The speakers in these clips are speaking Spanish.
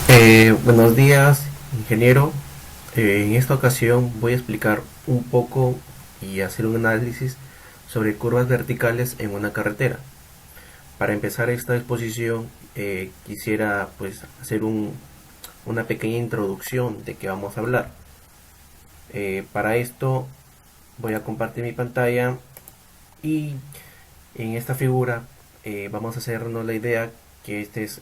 Buenos días, ingeniero. En esta ocasión voy a explicar un poco y hacer un análisis sobre curvas verticales en una carretera. Para empezar esta exposición, quisiera pues hacer una pequeña introducción de qué vamos a hablar. Para esto voy a compartir mi pantalla y en esta figura vamos a hacernos la idea que este es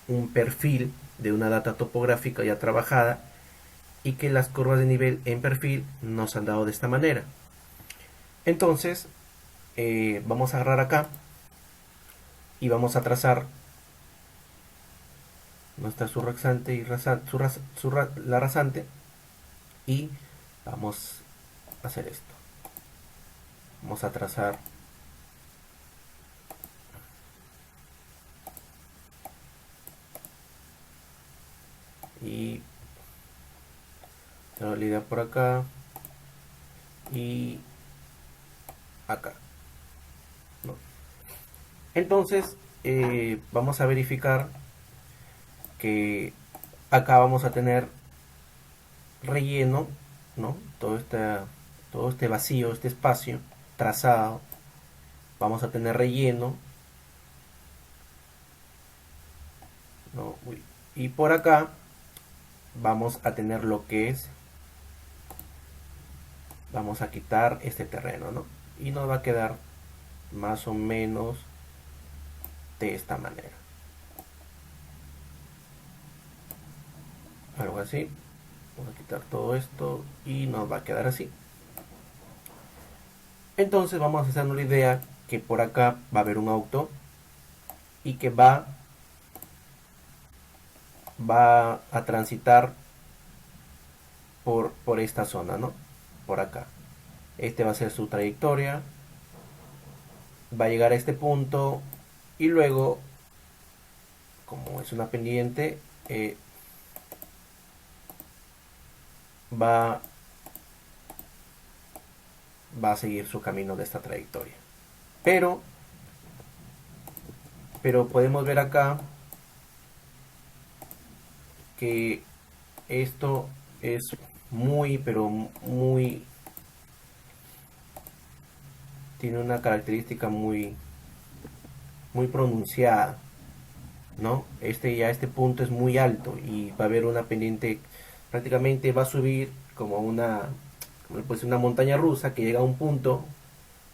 un perfil de una data topográfica ya trabajada y que las curvas de nivel en perfil nos han dado de esta manera. Entonces, vamos a agarrar acá y vamos a trazar nuestra surraxante y la rasante y vamos a hacer esto. Vamos a trazar y la idea por acá y acá, ¿no? Entonces, vamos a verificar que acá vamos a tener relleno, ¿no? Todo este vacío, este espacio trazado, vamos a tener relleno, ¿no? Y por acá vamos a tener lo que es, vamos a quitar este terreno, ¿no? Y nos va a quedar más o menos de esta manera. Algo así. Vamos a quitar todo esto y nos va a quedar así. Entonces vamos a hacernos la idea que por acá va a haber un auto y que va a transitar por esta zona, ¿no? Por acá. Este va a ser su trayectoria. Va a llegar a este punto y luego, como es una pendiente, va, va a seguir su camino de esta trayectoria. Pero, pero podemos ver acá que esto es muy, pero muy, tiene una característica muy pronunciada, ¿no? Este punto es muy alto y va a haber una pendiente, prácticamente va a subir como pues una montaña rusa que llega a un punto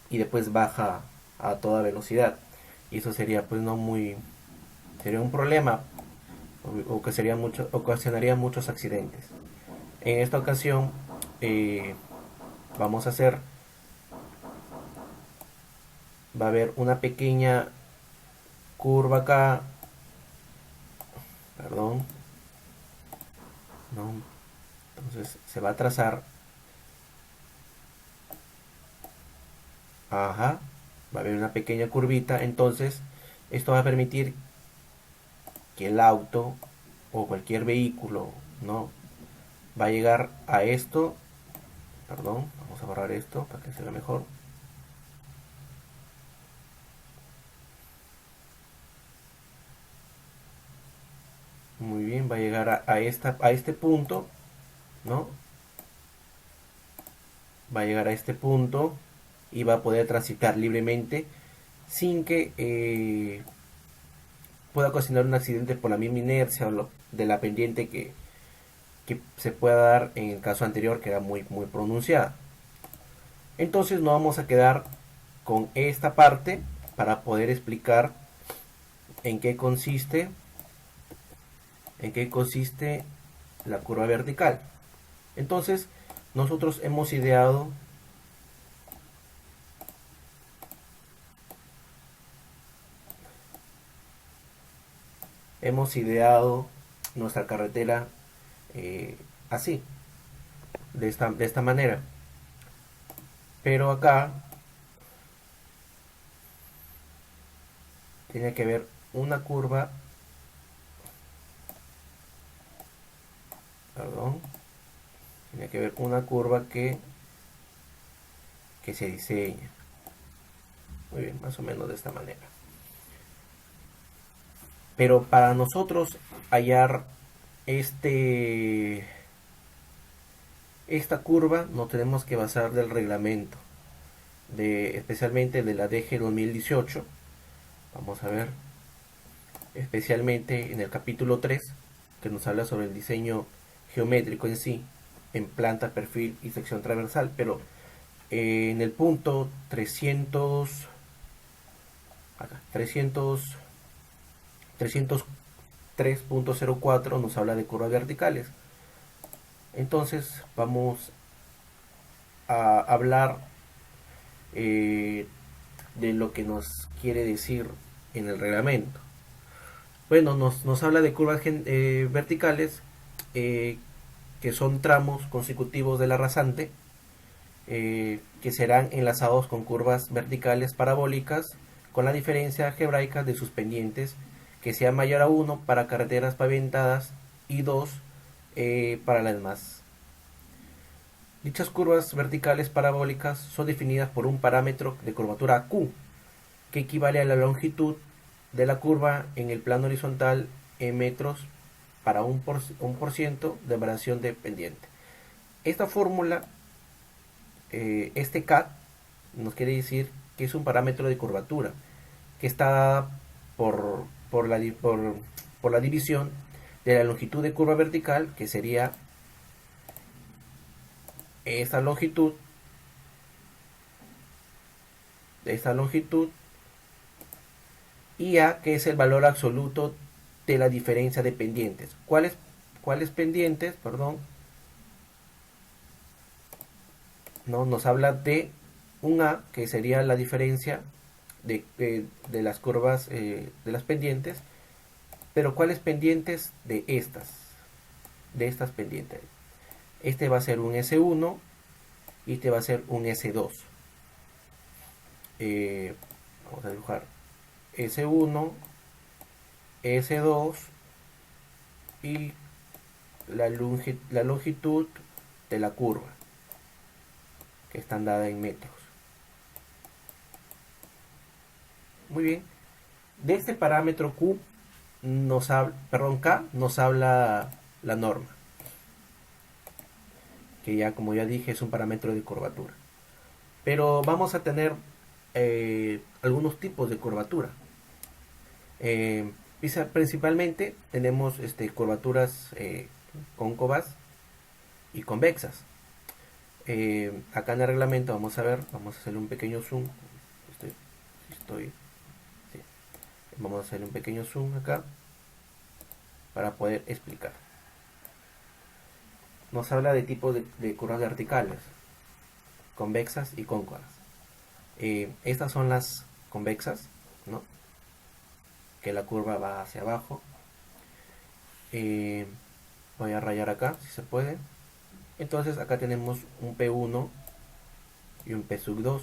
y después baja a toda velocidad. Y eso sería pues no muy, sería un problema o que ocasionaría muchos accidentes. En esta ocasión vamos a hacer, va a haber una pequeña curva acá, perdón, ¿no? Entonces se va a trazar, ajá, va a haber una pequeña curvita, entonces esto va a permitir que el auto o cualquier vehículo, ¿no? Va a llegar a esto, perdón, vamos a borrar esto para que se vea mejor. Muy bien, va a llegar a este punto, ¿no? Va a llegar a este punto y va a poder transitar libremente sin que pueda ocasionar un accidente por la misma inercia de la pendiente que se pueda dar en el caso anterior, que era muy pronunciada. Entonces nos vamos a quedar con esta parte para poder explicar en qué consiste la curva vertical. Entonces nosotros hemos ideado nuestra carretera así, de esta manera. Pero acá tiene que haber una curva, perdón, tiene que haber una curva que se diseña. Muy bien, más o menos de esta manera. Pero para nosotros hallar este, esta curva nos tenemos que basar del reglamento, especialmente de la DG 2018. Vamos a ver, especialmente en el capítulo 3, que nos habla sobre el diseño geométrico en sí, en planta, perfil y sección transversal, pero en el punto 300, acá, 303.04 nos habla de curvas verticales. Entonces vamos a hablar de lo que nos quiere decir en el reglamento. Bueno, nos habla de curvas verticales, eh, que son tramos consecutivos de la rasante, que serán enlazados con curvas verticales parabólicas, con la diferencia algebraica de sus pendientes, que sea mayor a 1 para carreteras pavimentadas y 2 para las demás. Dichas curvas verticales parabólicas son definidas por un parámetro de curvatura Q, que equivale a la longitud de la curva en el plano horizontal en metros para un por ciento de variación de pendiente. Esta fórmula, este K, nos quiere decir que es un parámetro de curvatura que está dada por la división de la longitud de curva vertical, que sería esta longitud, y A, que es el valor absoluto de la diferencia de pendientes. ¿Cuáles pendientes? Perdón. No, nos habla de un A, que sería la diferencia de las curvas, de las pendientes. Pero ¿cuáles pendientes de estas? De estas pendientes. Este va a ser un S1 y este va a ser un S2. Vamos a dibujar S1, S2 y la longitud de la curva, que están dadas en metros. Muy bien. De este parámetro Q K nos habla la norma, que ya, como ya dije, es un parámetro de curvatura. Pero vamos a tener algunos tipos de curvatura. Principalmente tenemos curvaturas cóncavas y convexas. Acá en el reglamento vamos a hacerle un pequeño zoom. Sí. Vamos a hacerle un pequeño zoom acá para poder explicar. Nos habla de tipos de curvas verticales, convexas y cóncavas. Estas son las convexas, ¿no? Que la curva va hacia abajo. Voy a rayar acá si se puede. Entonces acá tenemos un P1 y un P sub 2.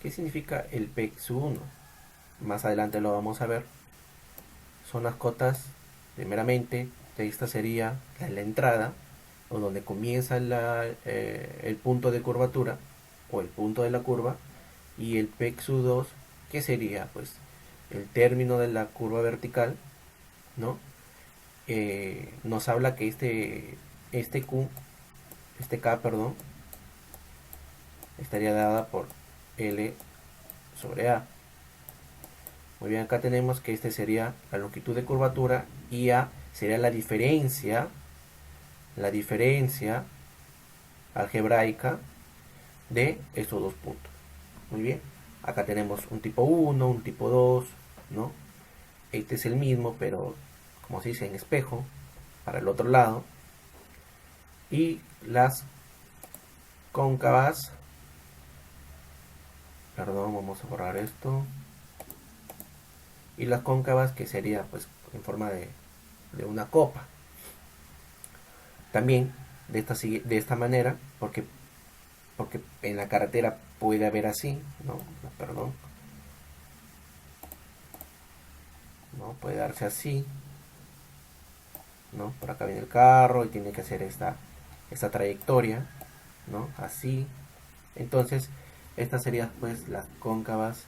¿Qué significa el P sub 1? Más adelante lo vamos a ver. Son las cotas, primeramente, de esta sería la entrada, o donde comienza el punto de curvatura, o el punto de la curva, y el P sub 2, que sería pues el término de la curva vertical, ¿no? Nos habla que este K, perdón, estaría dada por L sobre A. Muy bien, acá tenemos que este sería la longitud de curvatura y A sería la diferencia algebraica de estos dos puntos. Muy bien, acá tenemos un tipo 1, un tipo 2, ¿no? Este es el mismo, pero como se dice en espejo, para el otro lado. Y las cóncavas, perdón, vamos a borrar esto. Y las cóncavas, que sería pues en forma de una copa. También de esta manera, porque en la carretera puede haber así, ¿no? Perdón. ¿No? Puede darse así, ¿no? Por acá viene el carro y tiene que hacer esta trayectoria, ¿no? Así. Entonces, estas serían pues las cóncavas,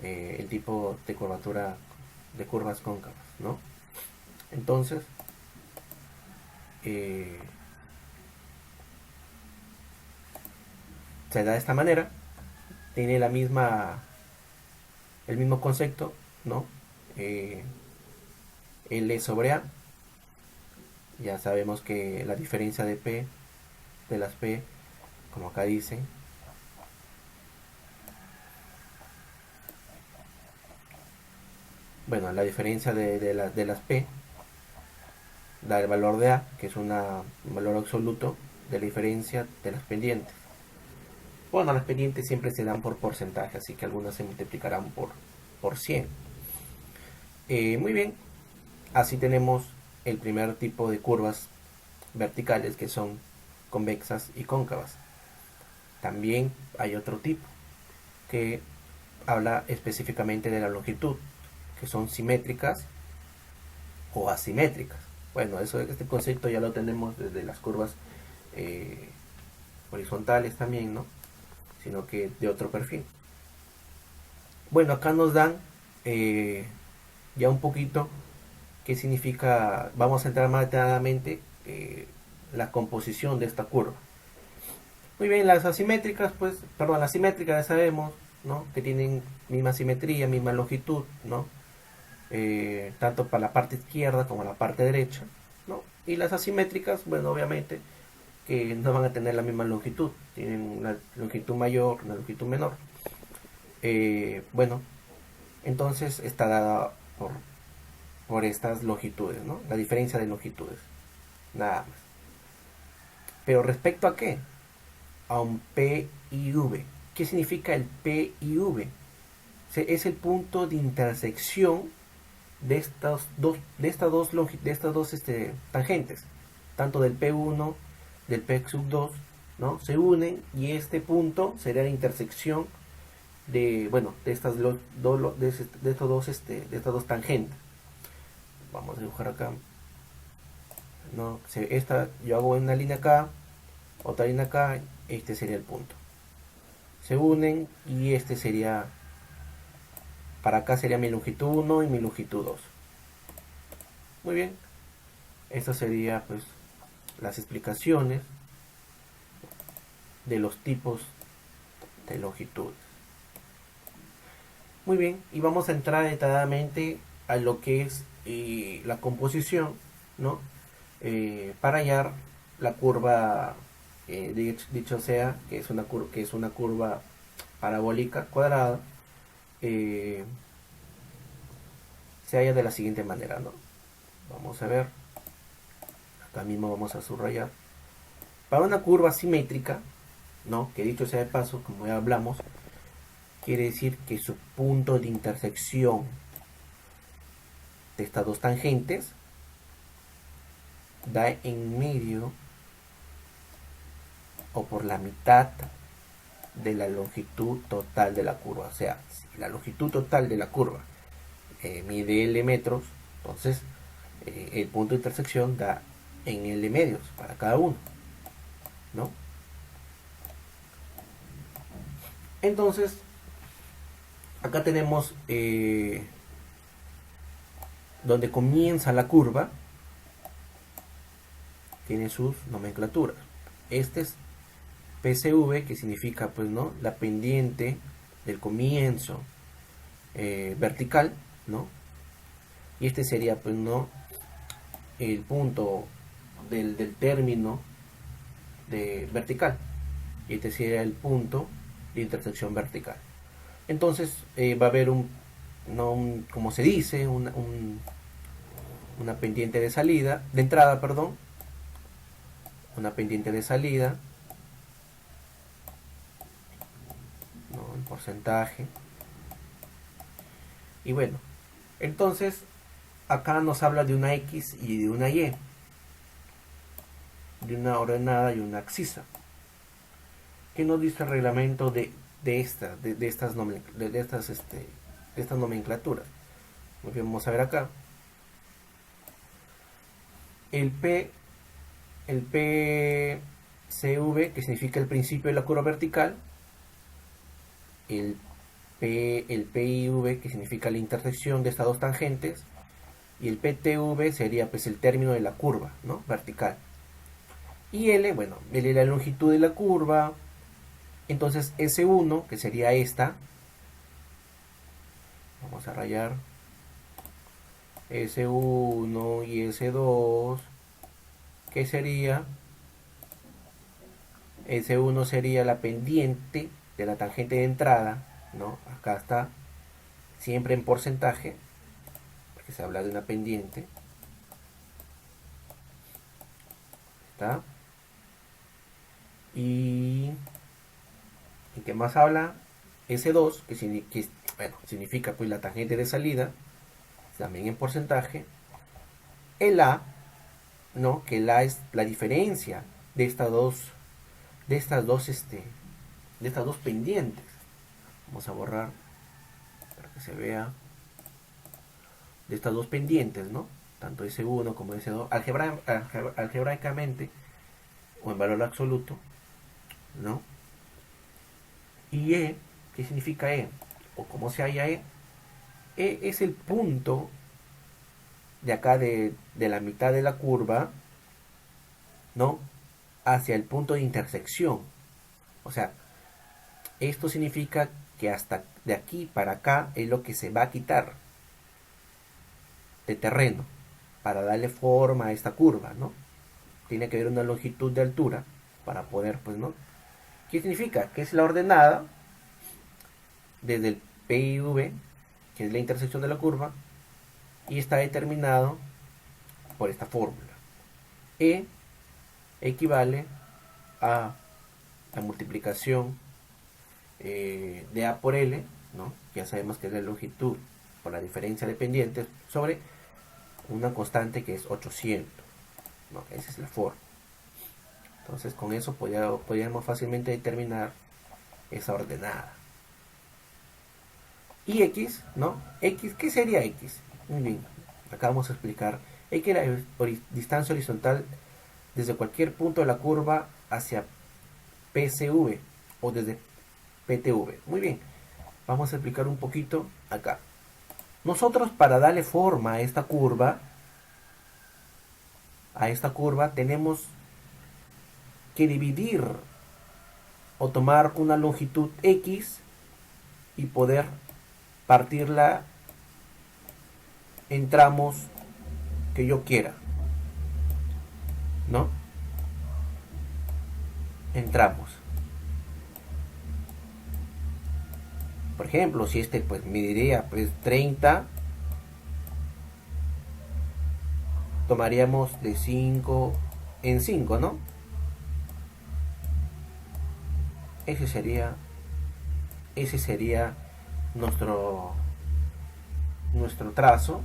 el tipo de curvatura de curvas cóncavas, ¿no? Entonces, se da de esta manera, tiene el mismo concepto, ¿no? L sobre A, ya sabemos que la diferencia de P, de las P, como acá dice, bueno, la diferencia de las P da el valor de A, que es un valor absoluto de la diferencia de las pendientes. Bueno, las pendientes siempre se dan por porcentaje, así que algunas se multiplicarán por 100. Muy bien, así tenemos el primer tipo de curvas verticales, que son convexas y cóncavas. También hay otro tipo que habla específicamente de la longitud, que son simétricas o asimétricas. Bueno, este concepto ya lo tenemos desde las curvas horizontales también, ¿no? Sino que de otro perfil. Bueno, acá nos dan ya un poquito qué significa, vamos a entrar más detalladamente la composición de esta curva. Muy bien, las asimétricas, pues, perdón, las simétricas ya sabemos, ¿no? Que tienen misma simetría, misma longitud, ¿no? Tanto para la parte izquierda como la parte derecha, ¿no? Y las asimétricas, bueno, obviamente que no van a tener la misma longitud, tienen una longitud mayor, una longitud menor. Bueno, entonces está dada por estas longitudes, ¿no? La diferencia de longitudes, nada más. Pero respecto a qué? A un P y V. ¿Qué significa el P y V? Es el punto de intersección de estas dos tangentes, tanto del P1 del P sub 2, ¿no? Se unen y este punto será la intersección de, bueno, de estas de estas dos tangentes. Vamos a dibujar acá, ¿no? Yo hago una línea acá, otra línea acá, este sería el punto. Se unen y este sería, para acá sería mi longitud 1 y mi longitud 2. Muy bien, esto sería pues las explicaciones de los tipos de longitud. Muy bien, y vamos a entrar detalladamente a lo que es la composición, ¿no? Para hallar la curva, dicho sea, que es una curva parabólica cuadrada, se halla de la siguiente manera, ¿no? Vamos a ver, acá mismo vamos a subrayar. Para una curva simétrica, ¿no? Que dicho sea de paso, como ya hablamos, quiere decir que su punto de intersección de estas dos tangentes da en medio o por la mitad de la longitud total de la curva. O sea, si la longitud total de la curva mide L metros, entonces el punto de intersección da en L medios para cada uno, ¿no? Entonces, acá tenemos donde comienza la curva, tiene sus nomenclaturas. Este es PCV, que significa, pues, ¿no?, la pendiente del comienzo vertical, ¿no? Y este sería, pues, ¿no?, el punto del término de vertical. Y este sería el punto de intersección vertical. Entonces va a haber como se dice, una pendiente de salida, de entrada, perdón, una pendiente de salida, ¿no?, en porcentaje. Y bueno, entonces acá nos habla de una X y de una Y, de una ordenada y una abscisa. ¿Qué nos dice el reglamento de estas nomenclaturas? Muy bien, vamos a ver acá. El PCV, que significa el principio de la curva vertical, el PIV, que significa la intersección de estas dos tangentes, y el PTV sería pues el término de la curva, ¿no? Vertical. Y L, bueno, L es la longitud de la curva. Entonces S1, que sería esta, vamos a rayar S1 y S2, que sería, S1 sería la pendiente de la tangente de entrada, ¿no? Acá está, siempre en porcentaje, porque se habla de una pendiente, ¿está? Y ¿qué más habla? S2, bueno, significa pues la tangente de salida, también en porcentaje. El A, ¿no? Que el A es la diferencia de estas dos, de estas dos, de estas dos pendientes. Vamos a borrar para que se vea, de estas dos pendientes, ¿no? Tanto S1 como S2, algebraicamente o en valor absoluto, ¿no? Y E, ¿qué significa E? O cómo se halla E. E es el punto de acá de la mitad de la curva, ¿no? Hacia el punto de intersección. O sea, esto significa que hasta de aquí para acá es lo que se va a quitar de terreno para darle forma a esta curva, ¿no? Tiene que haber una longitud de altura para poder, pues, ¿no? ¿Qué significa? Que es la ordenada desde el P y V, que es la intersección de la curva, y está determinado por esta fórmula. E equivale a la multiplicación de A por L, ¿no? Ya sabemos que es la longitud por la diferencia de pendientes sobre una constante que es 800, ¿no? Esa es la forma. Entonces con eso podríamos fácilmente determinar esa ordenada. Y X, ¿no? X, ¿qué sería X? Muy bien, acá vamos a explicar. X es la distancia horizontal desde cualquier punto de la curva hacia PCV o desde PTV. Muy bien, vamos a explicar un poquito acá. Nosotros para darle forma a esta curva tenemos que dividir o tomar una longitud X y poder partirla en tramos que yo quiera, ¿no? En tramos. Por ejemplo, si este pues mediría pues 30, tomaríamos de 5 en 5, ¿no? Ese sería nuestro trazo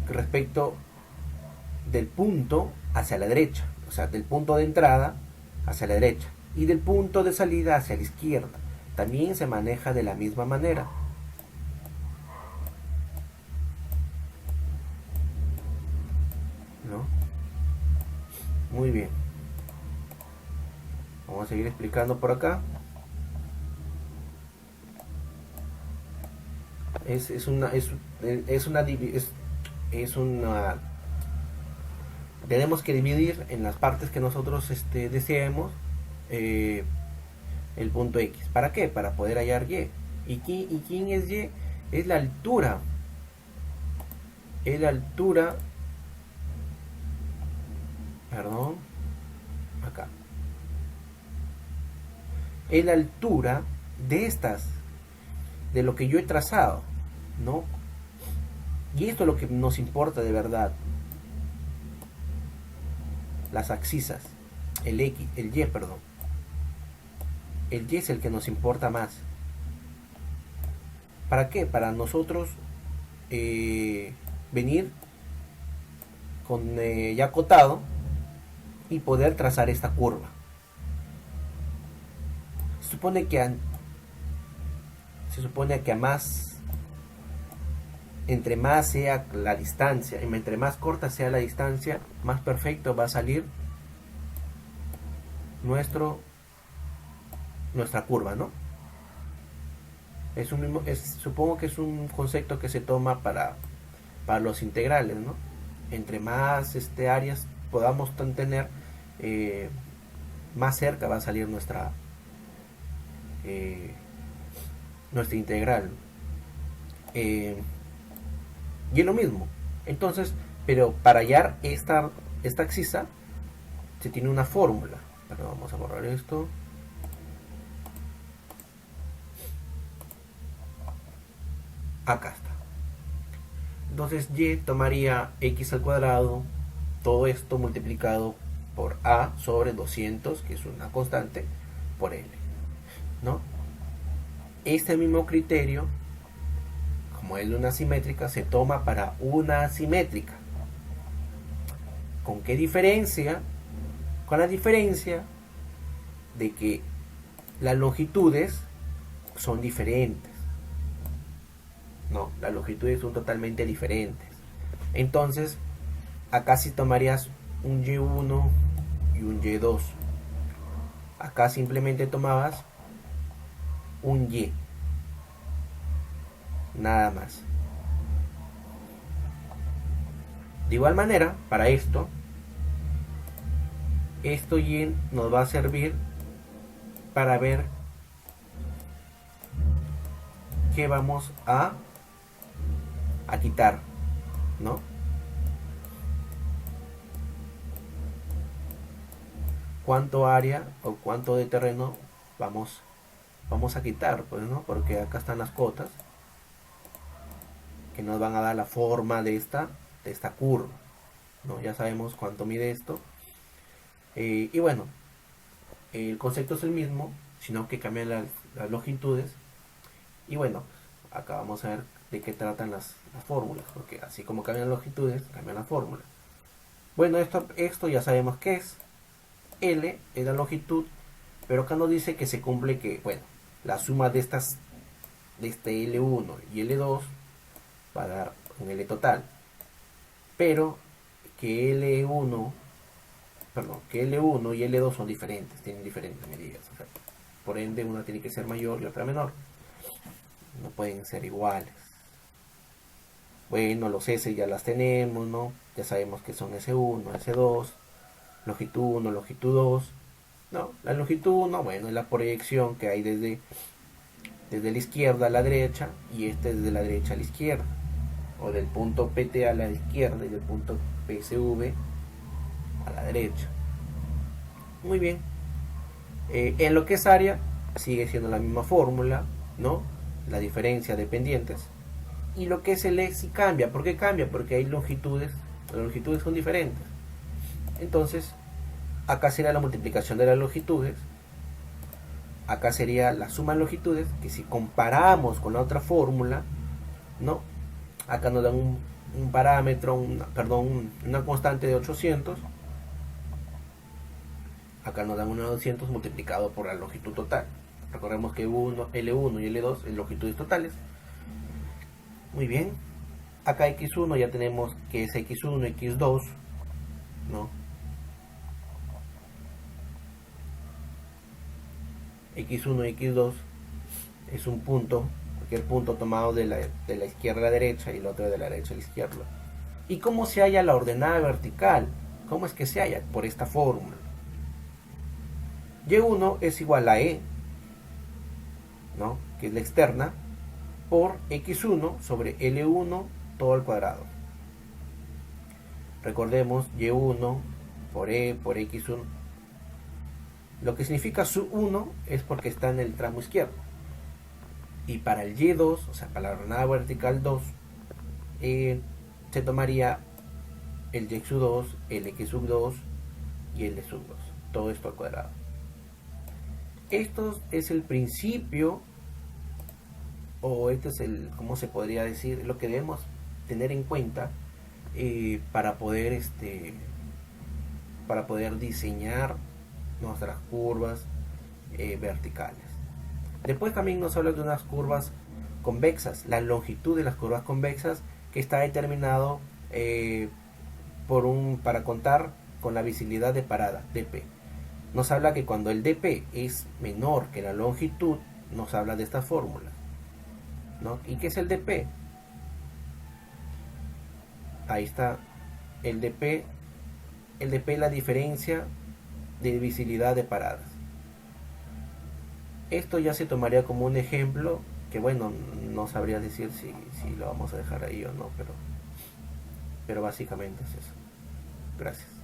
respecto del punto hacia la derecha, o sea, del punto de entrada hacia la derecha y del punto de salida hacia la izquierda. También se maneja de la misma manera. ¿No? Muy bien. Vamos a seguir explicando por acá. Es una tenemos que dividir en las partes que nosotros deseemos el punto X. ¿Para qué? Para poder hallar Y. ¿Y quién es Y? Es la altura. Es la altura. Perdón. Acá. Es la altura de estas. De lo que yo he trazado. ¿No? Y esto es lo que nos importa de verdad. Las axisas. El Y, perdón. El Y es el que nos importa más. ¿Para qué? Para nosotros venir con ya acotado y poder trazar esta curva. Se supone que a más, entre más sea la distancia, entre más corta sea la distancia, más perfecto va a salir nuestra curva, ¿no? Supongo que es un concepto que se toma para los integrales, ¿no? Entre más áreas podamos tener, más cerca va a salir eh, nuestra integral. Y es lo mismo. Entonces, pero para hallar esta axisa se tiene una fórmula. Pero vamos a borrar esto. Acá está. Entonces y tomaría x al cuadrado, todo esto multiplicado por a sobre 200, que es una constante, por l, ¿no? Este mismo criterio, como es de una simétrica, se toma para una asimétrica. ¿Con qué diferencia? Con la diferencia de que las longitudes son diferentes. No, las longitudes son totalmente diferentes. Entonces, acá sí tomarías un y1 y un y2. Acá simplemente tomabas un y. Nada más. De igual manera, para esto y nos va a servir para ver qué vamos a quitar, ¿no? Cuánto área o cuánto de terreno vamos a quitar, pues, ¿no? Porque acá están las cotas que nos van a dar la forma de esta curva, ¿no? Ya sabemos cuánto mide esto. Y bueno, el concepto es el mismo, sino que cambian las longitudes. Y bueno, acá vamos a ver de qué tratan las fórmulas, porque así como cambian las longitudes, cambian la fórmula. Bueno, esto ya sabemos qué es. L es la longitud, pero acá nos dice que se cumple que, bueno, la suma de este L1 y L2 va a dar un L total, pero que L1 y L2 son diferentes, tienen diferentes medidas, o sea, por ende una tiene que ser mayor y otra menor, no pueden ser iguales. Bueno, los S ya las tenemos, ¿no? Ya sabemos que son S1, S2, longitud 1, longitud 2. No, la longitud 1, bueno, es la proyección que hay desde la izquierda a la derecha, y desde la derecha a la izquierda, o del punto PT a la izquierda y del punto PSV a la derecha. Muy bien. En lo que es área, sigue siendo la misma fórmula, ¿no? La diferencia de pendientes. Y lo que es el E sí cambia. ¿Por qué cambia? Porque hay longitudes, las longitudes son diferentes. Entonces, acá sería la multiplicación de las longitudes. Acá sería la suma de longitudes, que si comparamos con la otra fórmula, ¿no? Acá nos dan un parámetro, una constante de 800. Acá nos dan una 200 multiplicado por la longitud total. Recordemos que L1 y L2 es longitudes totales. Muy bien. Acá X1 ya tenemos que es X1, X2, ¿no? X1 y X2 es un punto, cualquier punto tomado de la izquierda a la derecha y el otro de la derecha a la izquierda. ¿Y cómo se halla la ordenada vertical? ¿Cómo es que se halla? Por esta fórmula. Y1 es igual a E, ¿no? Que es la externa, por X1 sobre L1 todo al cuadrado. Recordemos Y1 por E por X1. Lo que significa su 1 es porque está en el tramo izquierdo. Y para el Y2, o sea, para la ordenada vertical 2, se tomaría el Y sub 2, el X sub 2 y el L sub 2. Todo esto al cuadrado. Esto es el principio, o este es ¿cómo se podría decir? Lo que debemos tener en cuenta para poder diseñar nuestras curvas verticales. Después también nos habla de unas curvas convexas, la longitud de las curvas convexas, que está determinado para contar con la visibilidad de parada, dp. Nos habla que cuando el dp es menor que la longitud, nos habla de esta fórmula. ¿no? ¿Y qué es el DP? Ahí está el DP. El DP es la diferencia de visibilidad de paradas. Esto ya se tomaría como un ejemplo que, bueno, no sabría decir si lo vamos a dejar ahí o no, pero básicamente es eso. Gracias.